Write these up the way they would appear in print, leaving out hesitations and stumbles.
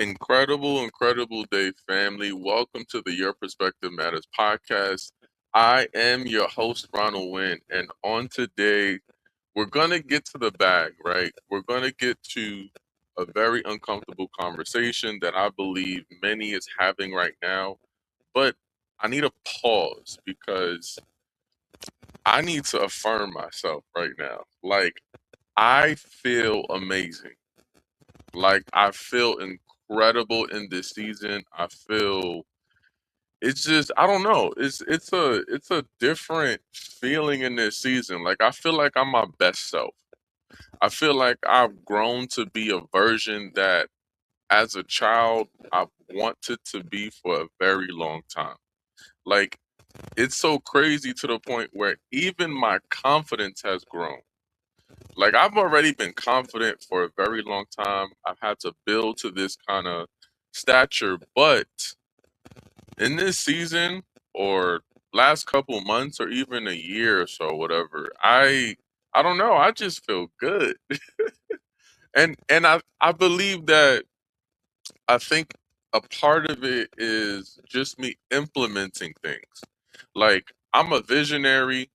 Incredible day, family. Welcome to the Your Perspective Matters podcast. I am your host, Ronald, and on today, we're going to get to the bag, right? We're going to get to a very uncomfortable conversation that I believe many is having right now. But I need a pause because I need to affirm myself right now. Like, I feel amazing. Like I feel incredible in this season. I feel it's just I don't know. It's a different feeling in this season. Like I feel like I'm my best self. I feel like I've grown to be a version that as a child I've wanted to be for a very long time. Like it's so crazy to the point where even my confidence has grown. Like I've already been confident for a very long time. I've had to build to this kind of stature, but in this season or last couple months or even a year or so, whatever, I don't know. I just feel good, and I believe that I think a part of it is just me implementing things. Like I'm a visionary,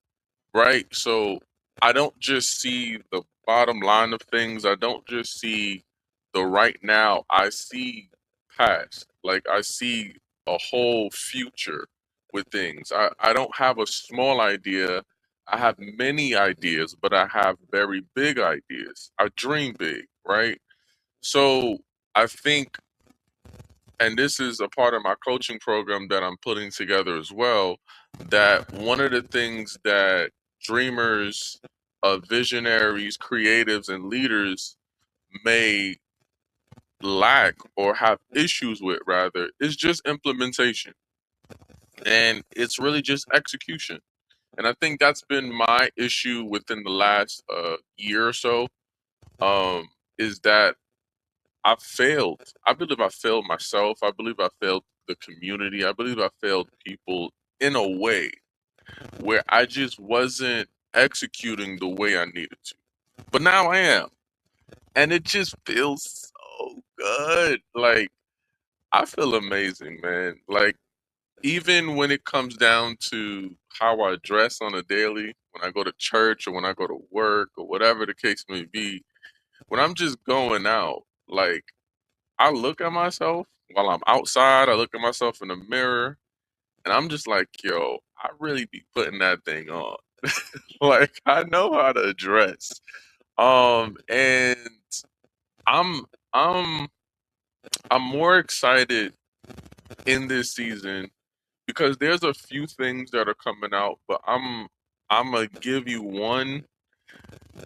right? So I don't just see the bottom line of things. I don't just see the right now. I see past. Like I see a whole future with things. I don't have a small idea. I have many ideas, but I have very big ideas. I dream big, right? So I think, and this is a part of my coaching program that I'm putting together as well, that one of the things that dreamers, visionaries, creatives, and leaders may lack or have issues with, rather, is just implementation. And it's really just execution. And I think that's been my issue within the last year or so, um, is that I failed. I believe I failed myself. I believe I failed the community. I believe I failed people in a way where I just wasn't executing the way I needed to. But now I am. And it just feels so good. Like, I feel amazing, man. Like, even when it comes down to how I dress on a daily, when I go to church or when I go to work or whatever the case may be, when I'm just going out, like, I look at myself while I'm outside. I look at myself in the mirror, and I'm just like, yo, I really be putting that thing on. Like I know how to dress. And I'm I'm I'm more excited in this season because there's a few things that are coming out, but I'm gonna give you one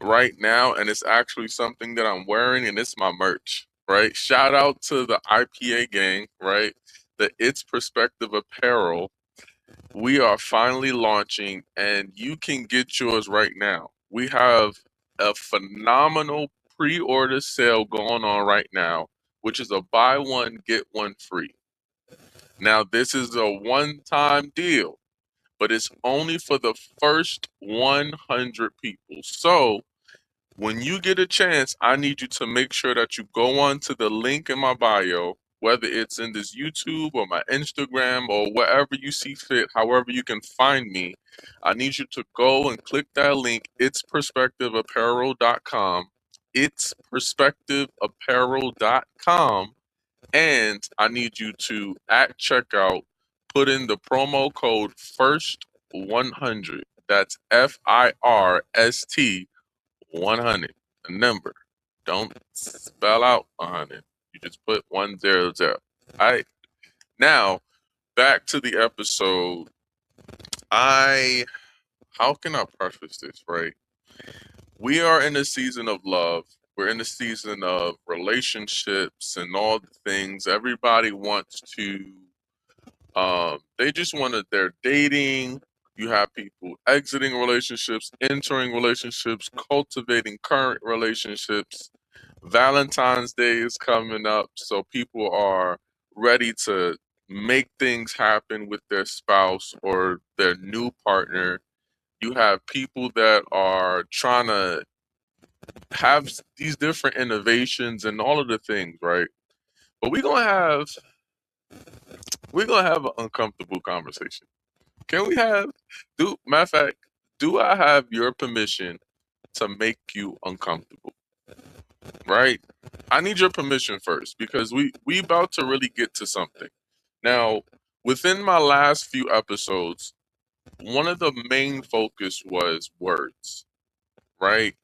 right now, and it's actually something that I'm wearing, and it's my merch, right? Shout out to the IPA gang, right? The It's Perspective Apparel. We are finally launching, and you can get yours right now. We have a phenomenal pre order sale going on right now, which is a buy one, get one free. Now, this is a one time deal, but it's only for the first 100 people. So, when you get a chance, I need you to make sure that you go on to the link in my bio, whether it's in this YouTube or my Instagram or wherever you see fit, however you can find me. I need you to go and click that link. It's perspectiveapparel.com. It's perspectiveapparel.com. And I need you to, at checkout, put in the promo code FIRST100. That's FIRST 100, a number. Don't spell out 100. You just put 100. All right. Now, back to the episode. I, how can I preface this, right? We are in a season of love. We're in a season of relationships and all the things. Everybody wants to, they just wanted their dating. You have people exiting relationships, entering relationships, cultivating current relationships. Valentine's Day is coming up, so people are ready to make things happen with their spouse or their new partner. You have people that are trying to have these different innovations and all of the things, right? But we're gonna have an uncomfortable conversation. Can we have do matter of fact, do I have your permission to make you uncomfortable? Right? I need your permission first because we about to really get to something. Now, within my last few episodes, one of the main focus was words, right?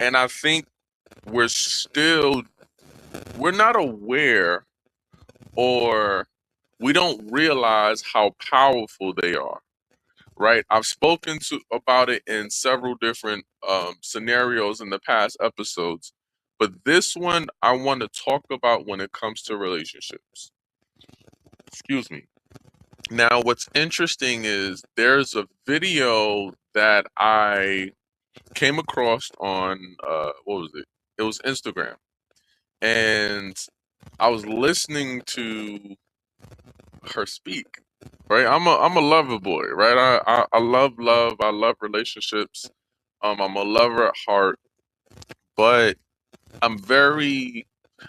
And I think we're still we're not aware or we don't realize how powerful they are, right? I've spoken to about it in several different scenarios in the past episodes, but this one I want to talk about when it comes to relationships. Excuse me. Now, what's interesting is there's a video that I came across on what was it? It was Instagram, and I was listening to her speak. Right, I'm a lover boy. Right, I love love. I love relationships. I'm a lover at heart, but I'm very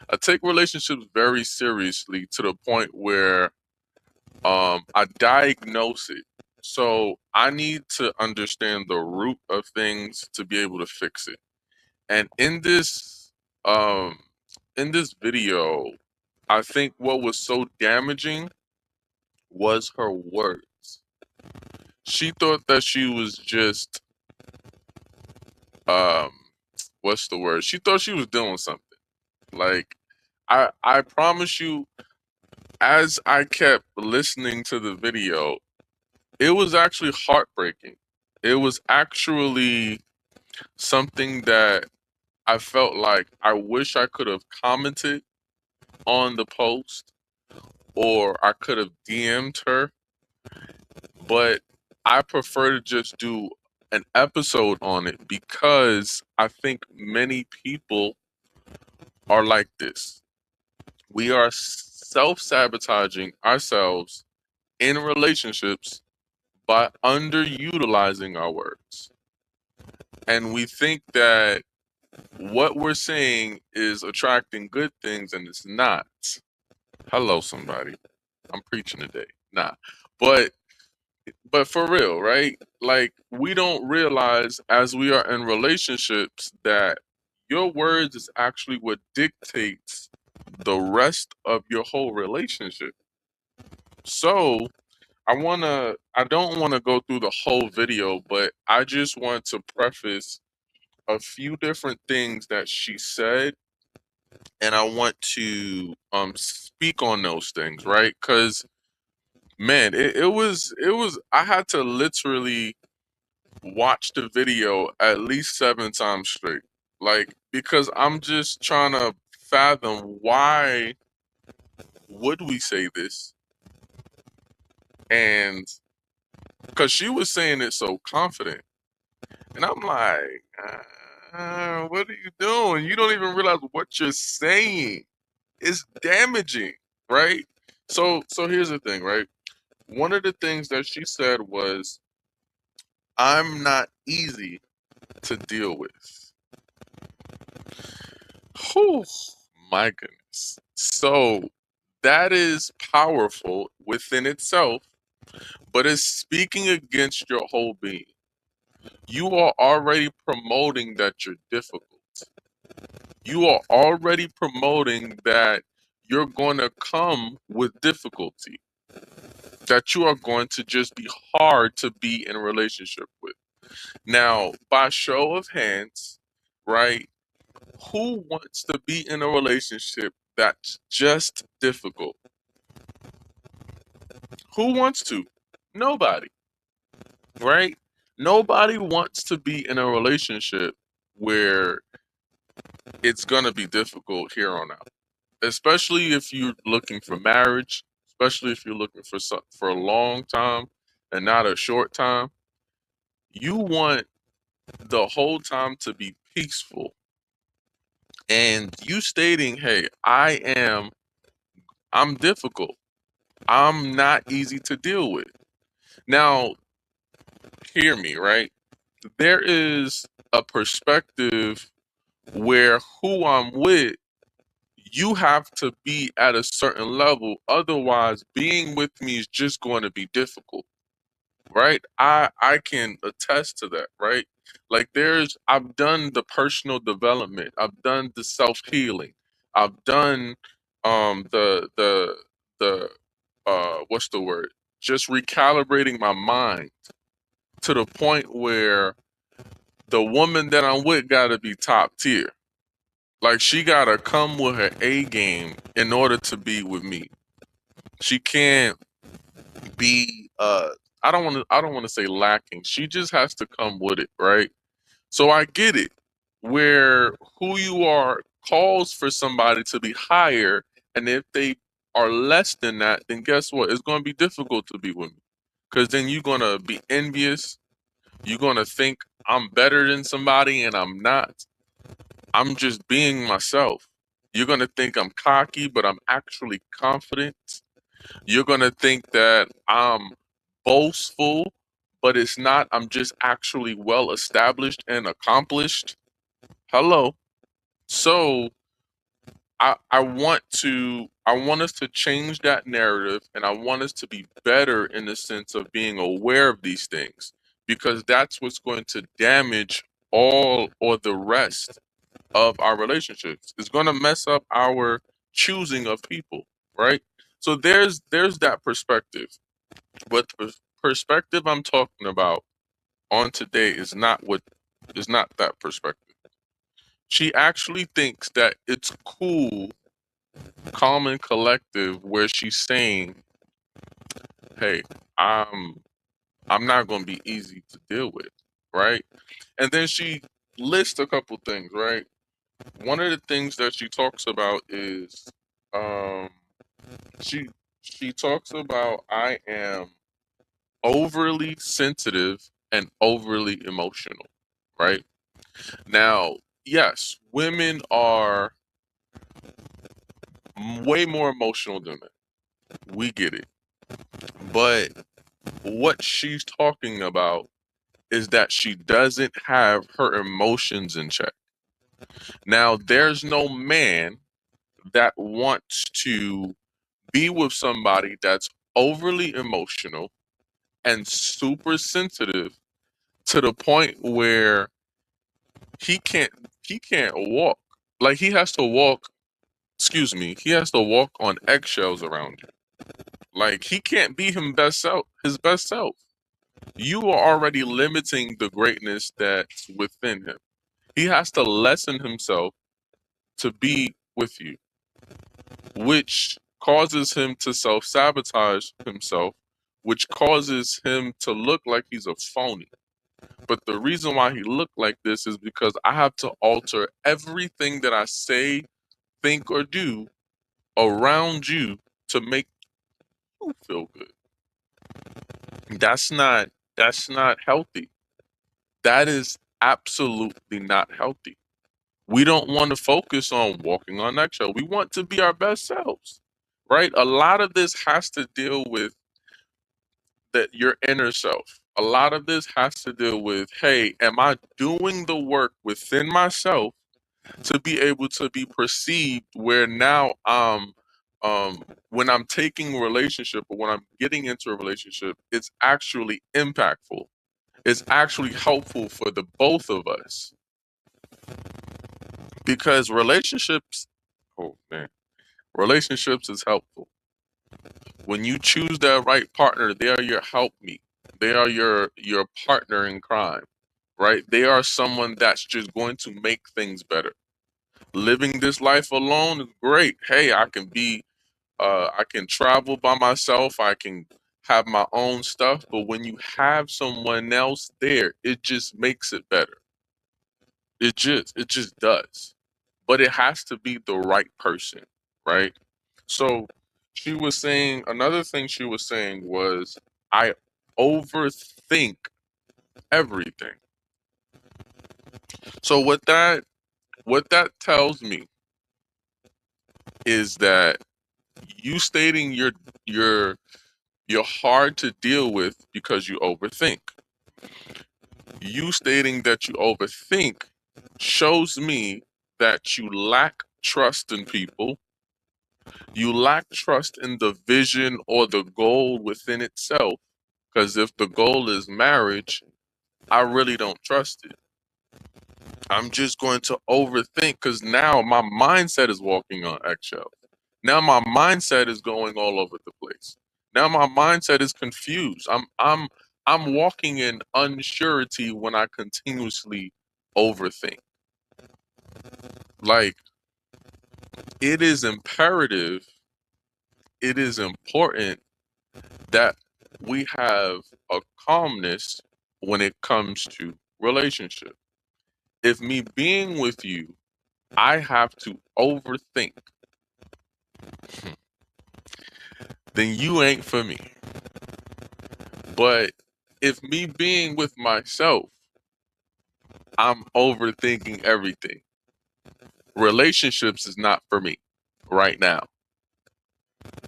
I take relationships very seriously to the point where I diagnose it. So I need to understand the root of things to be able to fix it. And um in this video, I think what was so damaging was her words. She thought that she was just um what's the word? She thought she was doing something. Like I promise you, as I kept listening to the video, it was actually heartbreaking. It was actually something that I felt like I wish I could have commented on the post or I could have DM'd her, but I prefer to just do an episode on it because I think many people are like this. We are self sabotaging ourselves in relationships by underutilizing our words. And we think that what we're saying is attracting good things and it's not. Hello, somebody. I'm preaching today. Nah. But for real, right? Like we don't realize as we are in relationships that your words is actually what dictates the rest of your whole relationship. So I don't wanna go through the whole video, but I just want to preface a few different things that she said, and I want to speak on those things, right? Because man, it was I had to literally watch the video at least 7 times straight. Like, because I'm just trying to fathom why would we say this? And because she was saying it so confident. And I'm like, what are you doing? You don't even realize what you're saying. It's damaging, right? So here's the thing, right? One of the things that she said was, I'm not easy to deal with. Whew, my goodness. So that is powerful within itself, but it's speaking against your whole being. You are already promoting that you're difficult. You are already promoting that you're going to come with difficulty, that you are going to just be hard to be in a relationship with. Now, by show of hands, right? Who wants to be in a relationship that's just difficult? Who wants to? Nobody, right? Nobody wants to be in a relationship where it's going to be difficult here on out, especially if you're looking for marriage, especially if you're looking for a long time and not a short time. You want the whole time to be peaceful. And you stating, "Hey, I'm difficult. I'm not easy to deal with." Now, hear me, right? There is a perspective where who I'm with you have to be at a certain level. Otherwise, being with me is just going to be difficult, right? I can attest to that, right? Like I've done the personal development, I've done the self-healing, I've done the what's the word? Just recalibrating my mind to the point where the woman that I'm with gotta be top tier. Like she gotta come with her A game in order to be with me. She can't be I don't want to say lacking. She just has to come with it, right? So I get it. Where who you are calls for somebody to be higher, and if they are less than that, then guess what? It's going to be difficult to be with me. Cuz then you're going to be envious. You're going to think I'm better than somebody and I'm not. I'm just being myself. You're going to think I'm cocky, but I'm actually confident. You're going to think that I'm boastful, but it's not. I'm just actually well established and accomplished. Hello. So I want us to change that narrative, and I want us to be better in the sense of being aware of these things, because that's what's going to damage all or the rest of our relationships. It's going to mess up our choosing of people, right? So there's that perspective. But the perspective I'm talking about on today is not that perspective. She actually thinks that it's cool, calm and collective, where she's saying, "Hey, I'm I'm not going to be easy to deal with," right? And then she lists a couple things, right? One of the things that she talks about is um she she talks about I am overly sensitive and overly emotional, right? Now, yes, women are way more emotional than men. We get it. But what she's talking about is that she doesn't have her emotions in check. Now, there's no man that wants to be with somebody that's overly emotional and super sensitive to the point where he can't he can't walk. Like he has to walk on eggshells around you. Like he can't be his best self. You are already limiting the greatness that's within him. He has to lessen himself to be with you, which causes him to self-sabotage himself, which causes him to look like he's a phony. But the reason why he looked like this is because I have to alter everything that I say, think, or do around you to make you feel good. That's not that's not healthy. That is absolutely not healthy. We don't want to focus on walking on eggshells. We want to be our best selves, right? A lot of this has to deal with that your inner self. A lot of this has to deal with, hey, am I doing the work within myself to be able to be perceived where now when I'm taking a relationship or when I'm getting into a relationship, it's actually impactful. It's actually helpful for the both of us. Because oh man, relationships is helpful. When you choose that right partner, they are your helpmeet. They are your partner in crime, right? They are someone that's just going to make things better. Living this life alone is great. Hey, I can travel by myself. I can have my own stuff. But when you have someone else there, it just makes it better. It just does. But it has to be the right person, right? So she was saying another thing she was saying was I overthink everything. So what that tells me is that you stating you're hard to deal with because you overthink. You stating that you overthink shows me that you lack trust in people. You lack trust in the vision or the goal within itself. Because if the goal is marriage, I really don't trust it. I'm just going to overthink because now my mindset is walking on eggshells. Now my mindset is going all over the place. Now my mindset is confused. I'm walking in unsurety when I continuously overthink. Like, it is imperative, it is important that we have a calmness when it comes to relationship. If me being with you, I have to overthink, then you ain't for me. But if me being with myself, I'm overthinking everything. Relationships is not for me right now.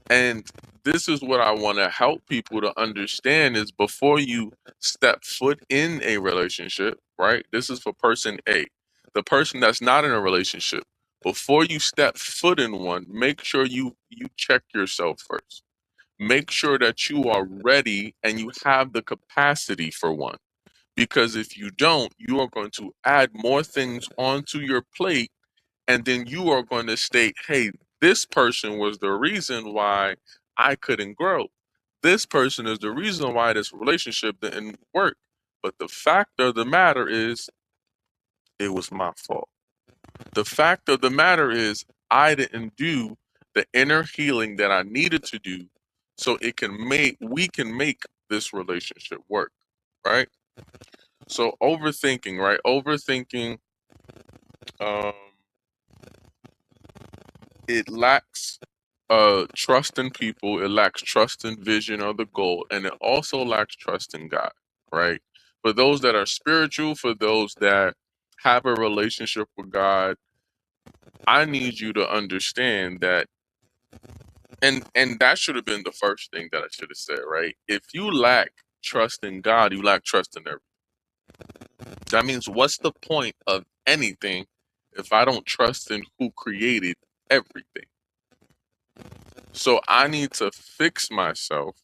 And this is what I want to help people to understand is before you step foot in a relationship, right? This is for person A. The person that's not in a relationship, before you step foot in one, make sure you check yourself first. Make sure that you are ready and you have the capacity for one. Because if you don't, you are going to add more things onto your plate, and then you are going to state, hey, this person was the reason why I couldn't grow. This person is the reason why this relationship didn't work. But the fact of the matter is, it was my fault. The fact of the matter is, I didn't do the inner healing that I needed to do so we can make this relationship work, right? So overthinking, right? Overthinking, um, it lacks trust in people, it lacks trust in vision or the goal, and it also lacks trust in God, right? For those that are spiritual, for those that have a relationship with God, I need you to understand that, and that should have been the first thing that I should have said, right? If you lack trust in God, you lack trust in everything. That means what's the point of anything if I don't trust in who created everything? So I need to fix myself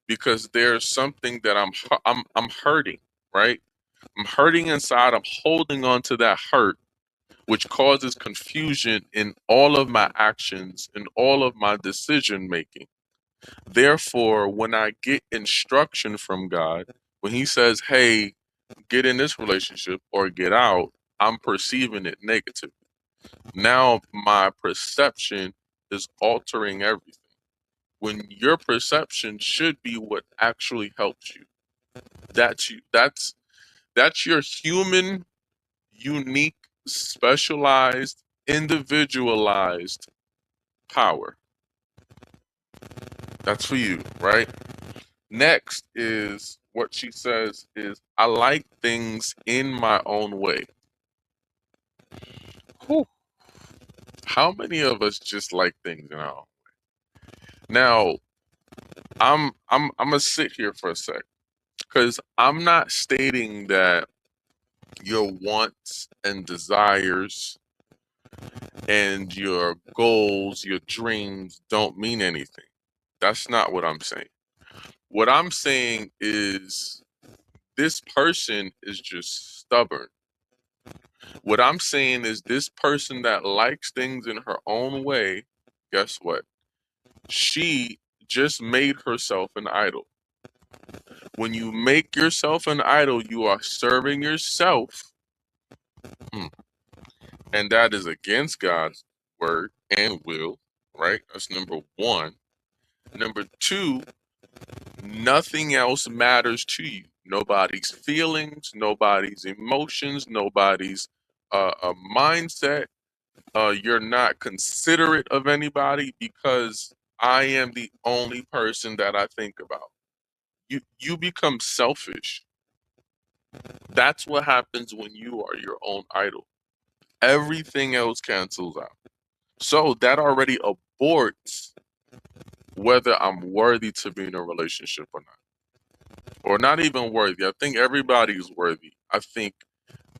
because there's something that I'm hurting, right? I'm hurting inside. I'm holding on to that hurt, which causes confusion in all of my actions and all of my decision making. Therefore, when I get instruction from God, when He says, "Hey, get in this relationship or get out," I'm perceiving it negatively. Now my perception is altering everything. When your perception should be what actually helps you. That's your human, unique, specialized, individualized power. That's for you, right? Next is what she says is, I like things in my own way. Whew. How many of us just like things in our own? Now, I'm gonna sit here for a sec because I'm not stating that your wants and desires and your goals, your dreams don't mean anything. That's not what I'm saying. What I'm saying is this person is just stubborn. What I'm saying is this person that likes things in her own way, guess what? She just made herself an idol. When you make yourself an idol, you are serving yourself. Hmm. And that is against God's word and will, right? That's number one. Number two, nothing else matters to you. Nobody's feelings, nobody's emotions, nobody's mindset. You're not considerate of anybody because I am the only person that I think about. You become selfish. That's what happens when you are your own idol. Everything else cancels out. So that already aborts whether I'm worthy to be in a relationship or not. Or not even worthy. I think everybody is worthy. I think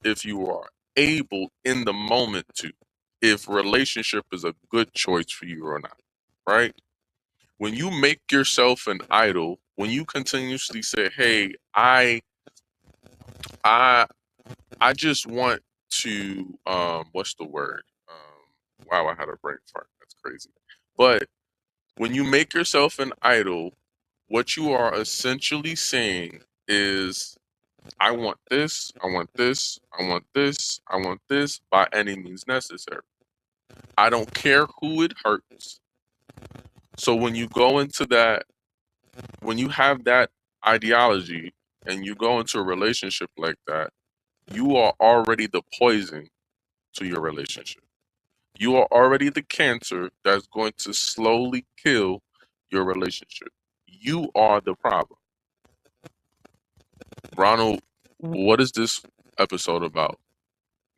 if you are able in the moment to. if relationship is a good choice for you or not, right? When you make yourself an idol, when you continuously say, "Hey, I I just want to what's the word? Wow, I had a brain fart. That's crazy. But when you make yourself an idol, what you are essentially saying is, I want this, I want this, I want this, I want this by any means necessary. I don't care who it hurts. So when you go into that, when you have that ideology and you go into a relationship like that, you are already the poison to your relationship. You are already the cancer that's going to slowly kill your relationship. You are the problem. Ronald, what is this episode about?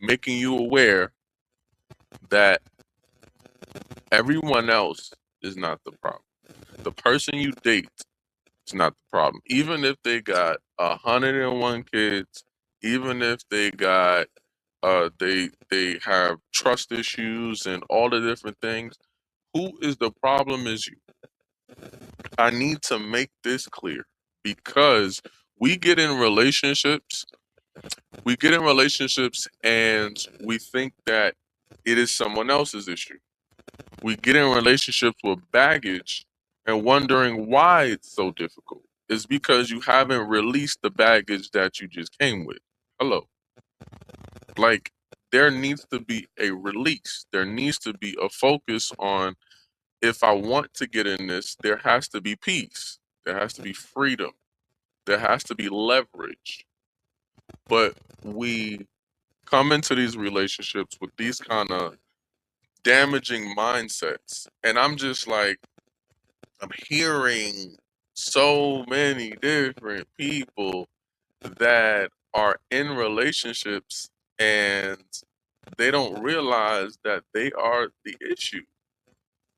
Making you aware that everyone else is not the problem. The person you date is not the problem. Even if they got 101 kids, even if they got they have trust issues and all the different things, who is the problem is you. I need to make this clear because we get in relationships, and we think that it is someone else's issue. We get in relationships with baggage and wondering why it's so difficult. It's because you haven't released the baggage that you just came with. Hello. Like, there needs to be a release. There needs to be a focus on, if I want to get in this, there has to be peace. There has to be freedom. There has to be leverage. But we come into these relationships with these kind of damaging mindsets. And I'm just like, I'm hearing so many different people that are in relationships and they don't realize that they are the issue.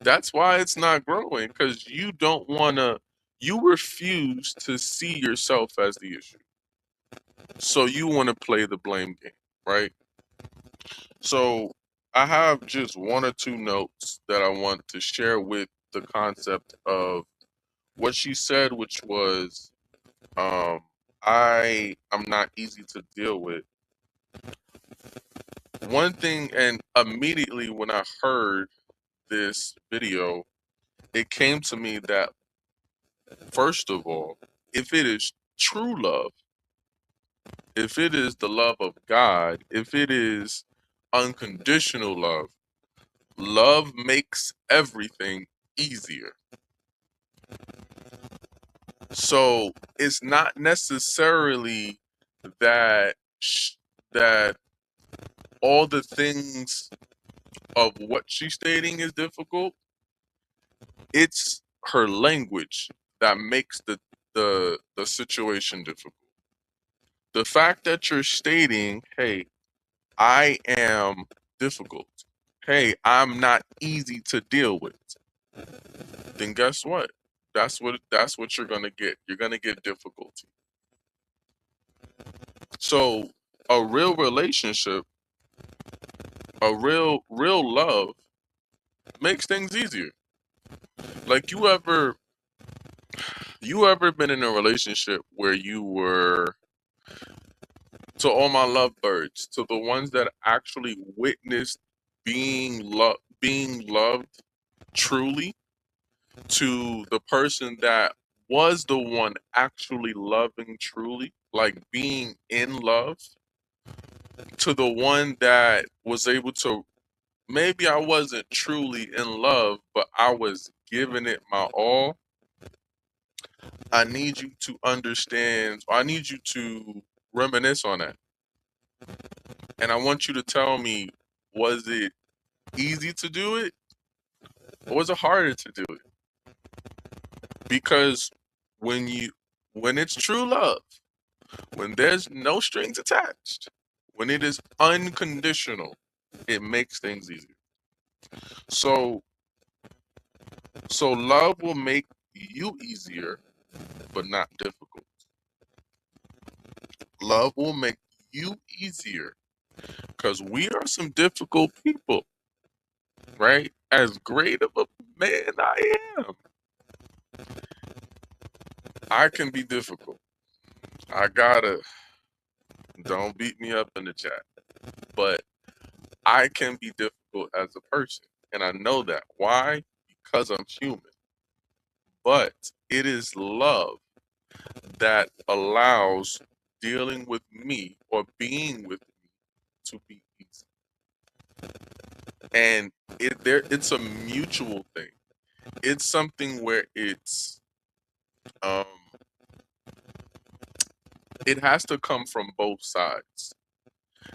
That's why it's not growing, because you don't want to, you refuse to see yourself as the issue. So you want to play the blame game, right? So I have just one or two notes that I want to share with the concept of what she said, which was, I'm not easy to deal with. One thing, and immediately when I heard this video, it came to me that, first of all, if it is true love, if it is the love of God, if it is unconditional love, love makes everything easier. So it's not necessarily that that all the things of what she's stating is difficult. It's her language that makes the situation difficult. The fact that you're stating, "Hey, I am difficult. Hey, I'm not easy to deal with," then guess what? That's what you're gonna get. You're gonna get difficulty. So a real relationship, a real love makes things easier. Like, you ever been in a relationship where you were, to all my lovebirds, to the ones that actually witnessed being loved truly, to the person that was the one actually loving truly, like being in love, to the one that was able to, maybe I wasn't truly in love, but I was giving it my all. I need you to understand, or I need you to reminisce on that. And I want you to tell me, was it easy to do it, or was it harder to do it? Because when you when it's true love, when there's no strings attached, when it is unconditional, it makes things easier. So love will make you easier, but not difficult. Love will make you easier, because we are some difficult people. right? As great of a man I am, I can be difficult. I gotta, don't beat me up in the chat, but I can be difficult as a person. And I know that. Why? Because I'm human. But it is love that allows dealing with me or being with me to be easy. And it's a mutual thing. It's something where um it has to come from both sides.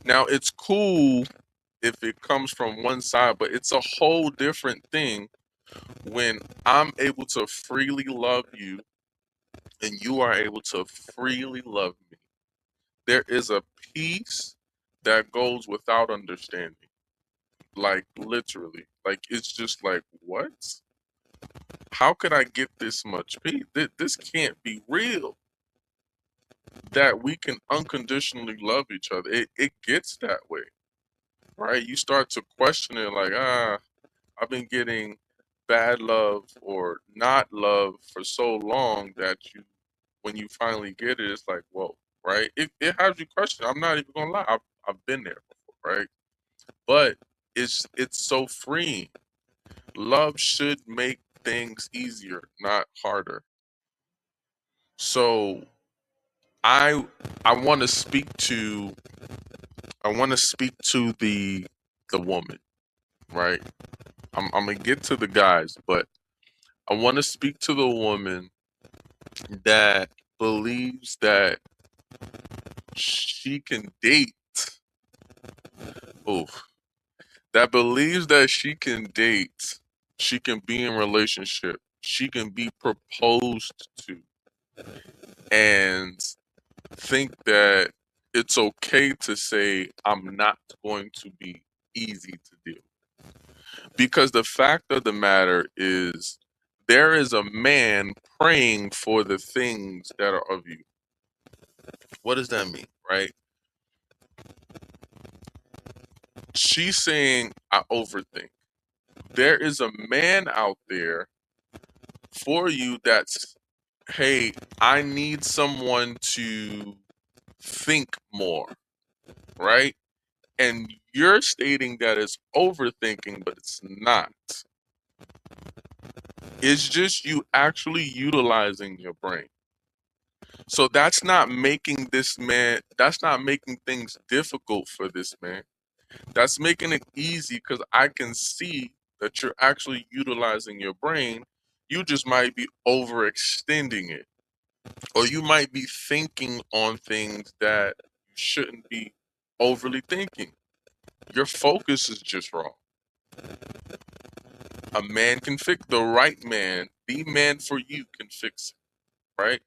Now it's cool if it comes from one side, but it's a whole different thing when I'm able to freely love you and you are able to freely love me. There is a peace that goes without understanding. Like literally. Like it's just like, what? How could I get this much peace? This can't be real. That we can unconditionally love each other. It gets that way, right? You start to question it like, I've been getting bad love or not love for so long that when you finally get it, it's like, whoa, right? It has you question. I'm not even gonna lie. I've been there before, right? But it's so freeing. Love should make things easier, not harder. So I I want to speak to the woman, right? I'm gonna get to the guys, but I want to speak to the woman that believes that she can date. Oh, that believes that she can date, she can be in relationship, she can be proposed to, and think that it's okay to say I'm not going to be easy to deal. Because the fact of the matter is there is a man praying for the things that are of you. What does that mean, right? She's saying I overthink. There is a man out there for you that's, hey, I need someone to think more, right? And you're stating that it's overthinking, but it's not. It's just you actually utilizing your brain. So that's not making that's not making things difficult for this man. That's making it easy because I can see that you're actually utilizing your brain. You just might be overextending it. Or you might be thinking on things that you shouldn't be overly thinking. Your focus is just wrong. A man can fix the right man, the man for you can fix it, right?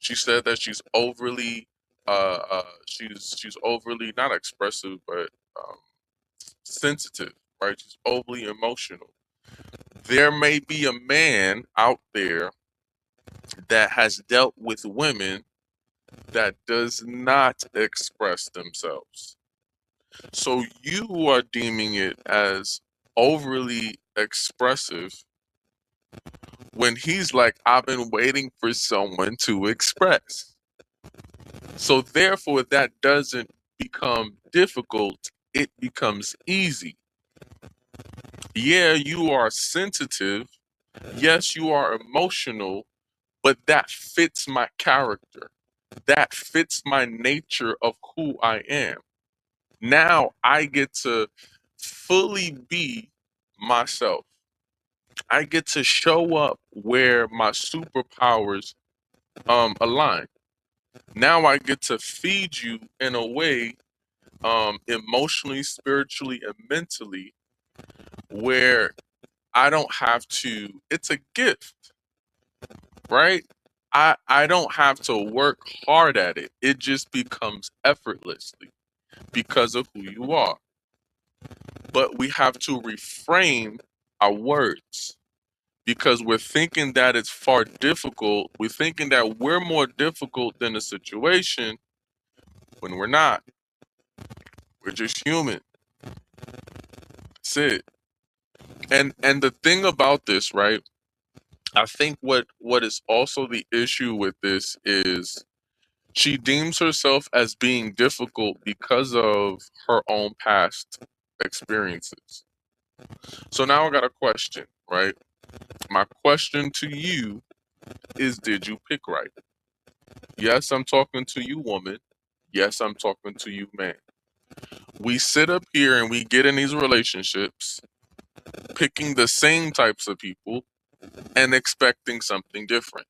She said that she's overly not expressive but sensitive, right? She's overly emotional. There may be a man out there that has dealt with women that does not express themselves. So you are deeming it as overly expressive when he's like, I've been waiting for someone to express. So therefore, that doesn't become difficult, it becomes easy. Yeah, you are sensitive. Yes, you are emotional, but that fits my character. That fits my nature of who I am. Now I get to fully be myself. I get to show up where my superpowers align. Now I get to feed you in a way, emotionally, spiritually, and mentally, where I don't have to, it's a gift, right? I don't have to work hard at it. It just becomes effortlessly because of who you are. But we have to reframe our words because we're thinking that it's far difficult. We're thinking that we're more difficult than the situation when we're not. We're just human. That's it. And the thing about this, right? I think what is also the issue with this is she deems herself as being difficult because of her own past experiences. So now I got a question, right? My question to you is, did you pick right? Yes, I'm talking to you, woman. Yes, I'm talking to you, man. We sit up here and we get in these relationships picking the same types of people and expecting something different.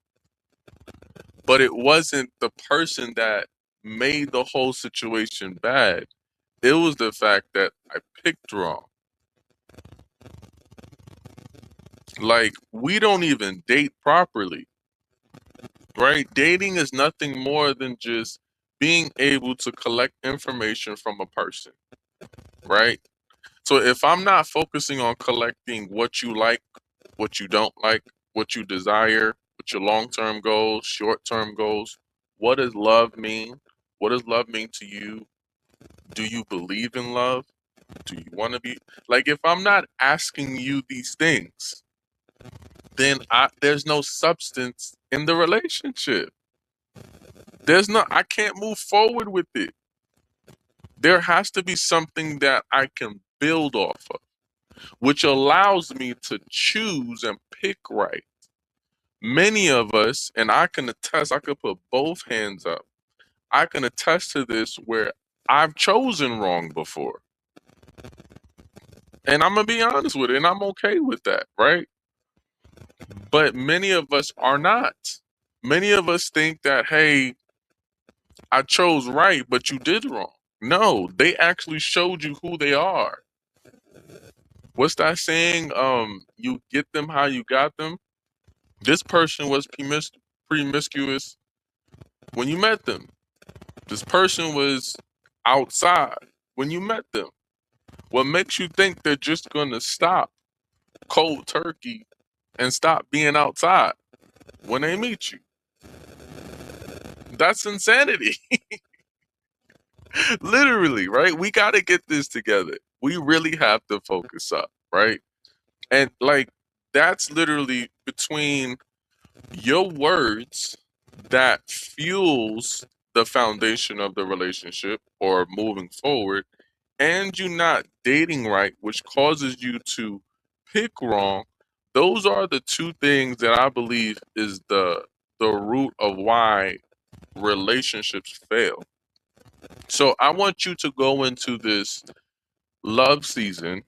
But it wasn't the person that made the whole situation bad. It was the fact that I picked wrong. Like, we don't even date properly, right? Dating is nothing more than just being able to collect information from a person, right? So if I'm not focusing on collecting what you like, what you don't like, what you desire, what your long-term goals, short-term goals, what does love mean? What does love mean to you? Do you believe in love? Do you want to be like, if I'm not asking you these things, then there's no substance in the relationship. I can't move forward with it. There has to be something that I can build off of, which allows me to choose and pick right. Many of us, and I can attest, I could put both hands up. I can attest to this where I've chosen wrong before. And I'm going to be honest with it, and I'm okay with that, right? But many of us are not. Many of us think that, hey, I chose right, but you did wrong. No, they actually showed you who they are. What's that saying? You get them how you got them. This person was promiscuous when you met them. This person was outside when you met them. What makes you think they're just gonna stop cold turkey and stop being outside when they meet you? That's insanity. Literally, right? We got to get this together. We really have to focus up, right? And like, that's literally between your words that fuels the foundation of the relationship or moving forward, and you not dating right, which causes you to pick wrong. Those are the two things that I believe is the root of why relationships fail. So I want you to go into this love season.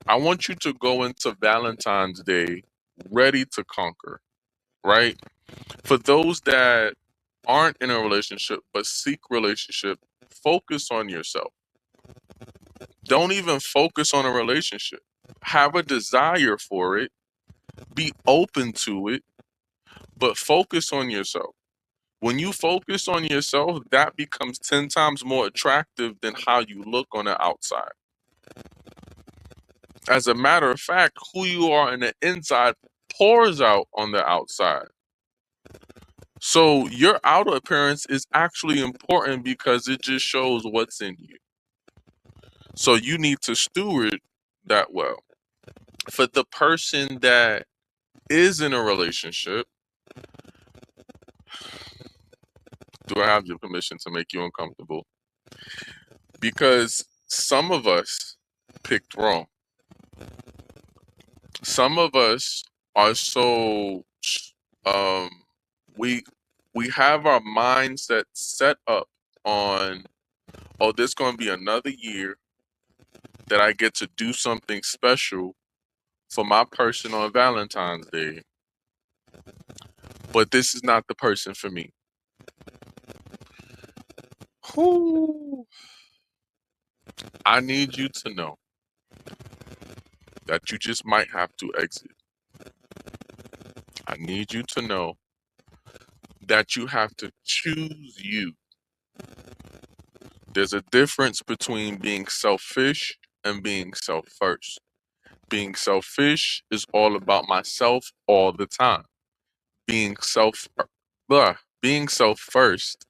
I want you to go into Valentine's Day ready to conquer, right? For those that aren't in a relationship but seek relationship, focus on yourself. Don't even focus on a relationship. Have a desire for it, be open to it, but focus on yourself. When you focus on yourself, that becomes 10 times more attractive than how you look on the outside. As a matter of fact, who you are on the inside pours out on the outside. So your outer appearance is actually important because it just shows what's in you. So you need to steward that well. For the person that is in a relationship, do I have your permission to make you uncomfortable? Because some of us picked wrong. Some of us are so um we we have our mindset set up on, oh, this going to be another year that I get to do something special for my person on Valentine's Day, but this is not the person for me. Whew. I need you to know that you just might have to exit. I need you to know that you have to choose you. There's a difference between being selfish and being self first. Being selfish is all about myself all the time. Being being self first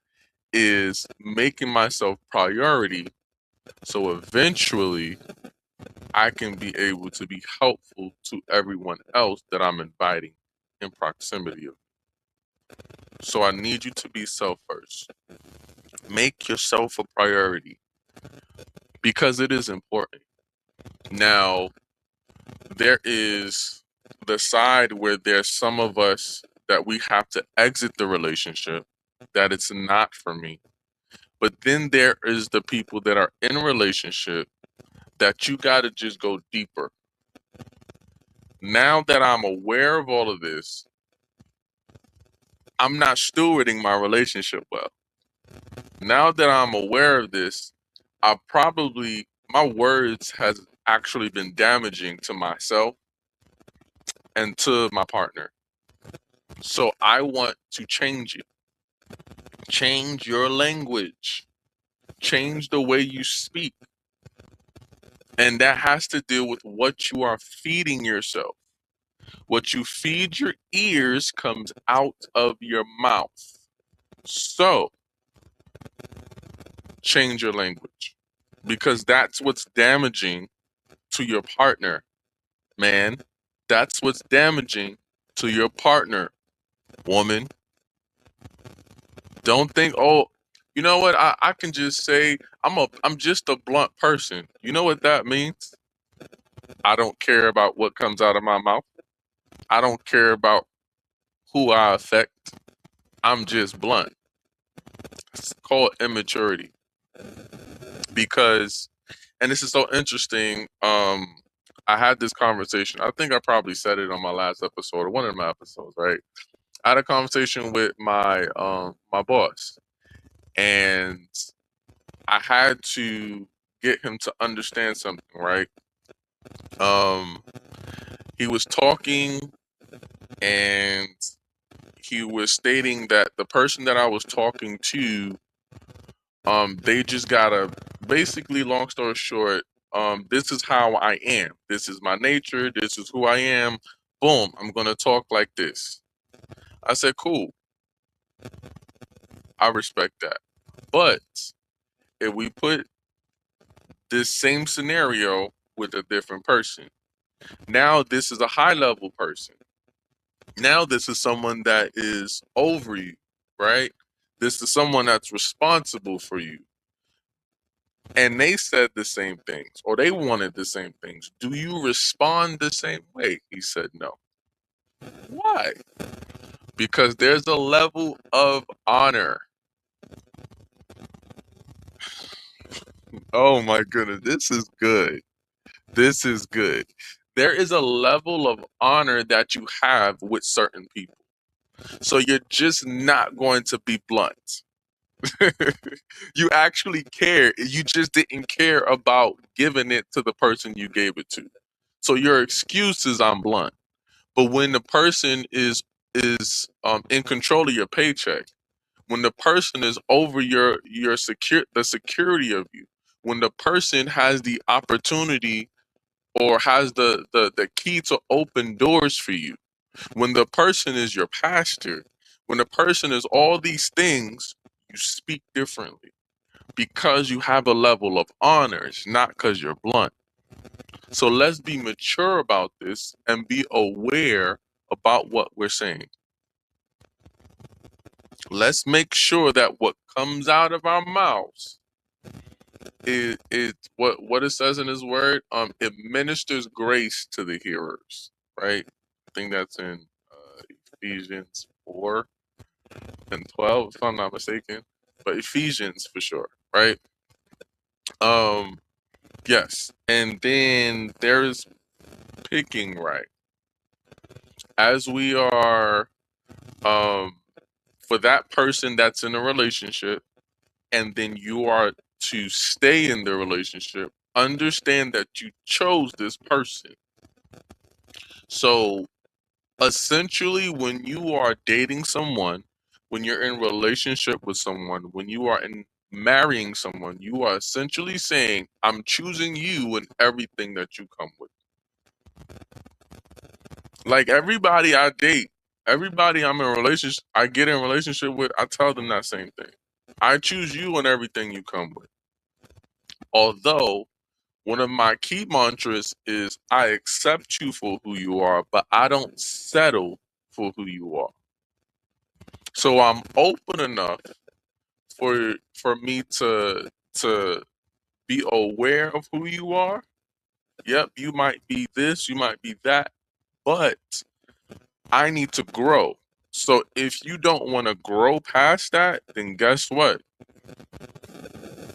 is making myself priority. So eventually I can be able to be helpful to everyone else that I'm inviting in proximity of. So I need you to be self first. Make yourself a priority because it is important. Now, there is the side where there's some of us that we have to exit the relationship, that it's not for me. But then there is the people that are in a relationship that you got to just go deeper. Now that I'm aware of all of this, I'm not stewarding my relationship well. Now that I'm aware of this, my words has actually been damaging to myself and to my partner. So I want to change it. Change your language. Change the way you speak. And that has to deal with what you are feeding yourself. What you feed your ears comes out of your mouth. So change your language because that's what's damaging to your partner, man. That's what's damaging to your partner, woman. Don't think, oh, you know what? I can just say I'm just a blunt person. You know what that means? I don't care about what comes out of my mouth. I don't care about who I affect. I'm just blunt. It's called immaturity. Because, and this is so interesting. I had this conversation. I think I probably said it on my last episode or one of my episodes, right? I had a conversation with my boss, and I had to get him to understand something, right? Um, he was talking and he was stating that the person that I was talking to, they just gotta basically, long story short, this is how I am. This is my nature. This is who I am. Boom, I'm gonna talk like this. I said, cool. I respect that. But if we put this same scenario with a different person, now this is a high level person. Now this is someone that is over you, right? This is someone that's responsible for you. And they said the same things or they wanted the same things. Do you respond the same way? He said no. Why? Because there's a level of honor. Oh my goodness, this is good. This is good. There is a level of honor that you have with certain people. So you're just not going to be blunt. You actually care. You just didn't care about giving it to the person you gave it to. So your excuse is I'm blunt. But when the person is in control of your paycheck, when the person is over the security of you, when the person has the opportunity or has the key to open doors for you, when the person is your pastor, when the person is all these things, you speak differently because you have a level of honor. It's not because you're blunt. So let's be mature about this and be aware about what we're saying. Let's make sure that what comes out of our mouths is what it says in his word. It ministers grace to the hearers, right? I think that's in Ephesians 4 and 12, if I'm not mistaken. But Ephesians for sure, right? Yes. And then there's picking right. As we are for that person that's in a relationship, and then you are to stay in the relationship, understand that you chose this person. So essentially, when you are dating someone, when you're in relationship with someone, when you are in marrying someone, you are essentially saying, I'm choosing you and everything that you come with. Like everybody I date, everybody I'm in relationship, I get in relationship with, I tell them that same thing. I choose you and everything you come with. Although One of my key mantras is I accept you for who you are, but I don't settle for who you are. So I'm open enough for me to be aware of who you are. Yep, you might be this, you might be that, but I need to grow. So if you don't want to grow past that, then guess what?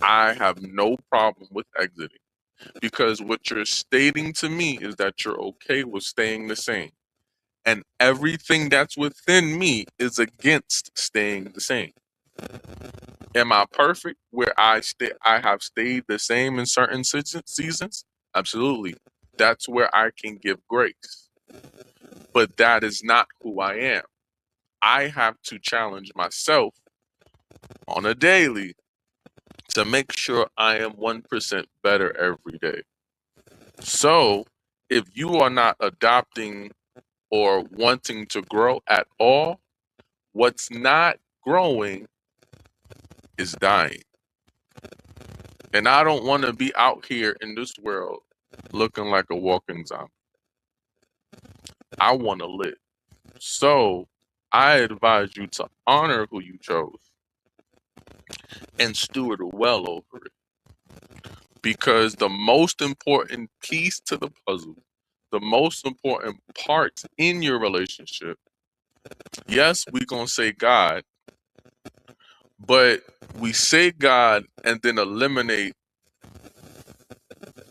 I have no problem with exiting, because what you're stating to me is that you're okay with staying the same. And everything that's within me is against staying the same. Am I perfect where I have stayed the same in certain seasons? Absolutely. That's where I can give grace. But that is not who I am. I have to challenge myself on a daily to make sure I am 1% better every day. So, if you are not adopting or wanting to grow at all, what's not growing is dying. And I don't want to be out here in this world looking like a walking zombie. I want to live. So I advise you to honor who you chose and steward well over it. Because the most important piece to the puzzle, the most important part in your relationship, yes, we're going to say God, but we say God and then eliminate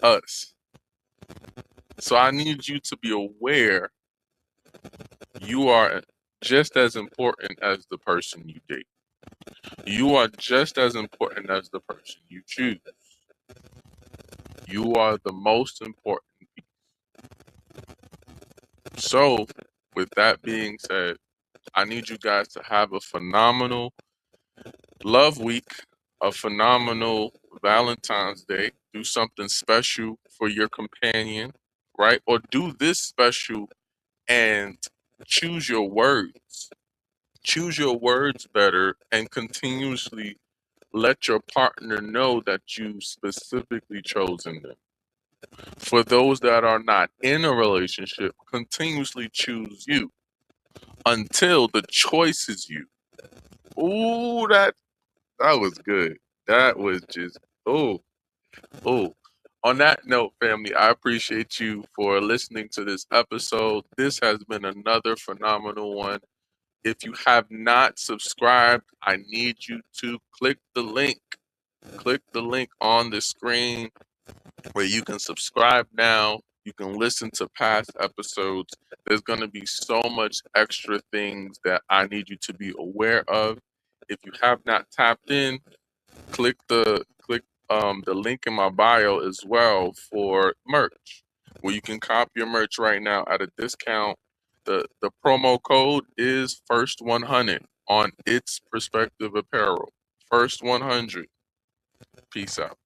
us. So I need you to be aware you are just as important as the person you date. You are just as important as the person you choose. You are the most important piece. So, with that being said, I need you guys to have a phenomenal love week, a phenomenal Valentine's Day. Do something special for your companion, right? Or do this special and choose your words. Choose your words better and continuously let your partner know that you specifically chosen them. For those that are not in a relationship, continuously choose you until the choice is you. Ooh, that was good. That was just oh, oh. On that note, family, I appreciate you for listening to this episode. This has been another phenomenal one. If you have not subscribed, I need you to click the link. Click the link on the screen where you can subscribe now. You can listen to past episodes. There's going to be so much extra things that I need you to be aware of. If you have not tapped in, click the link in my bio as well for merch, where you can cop your merch right now at a discount. The promo code is first 100 on its perspective apparel. First 100. Peace out.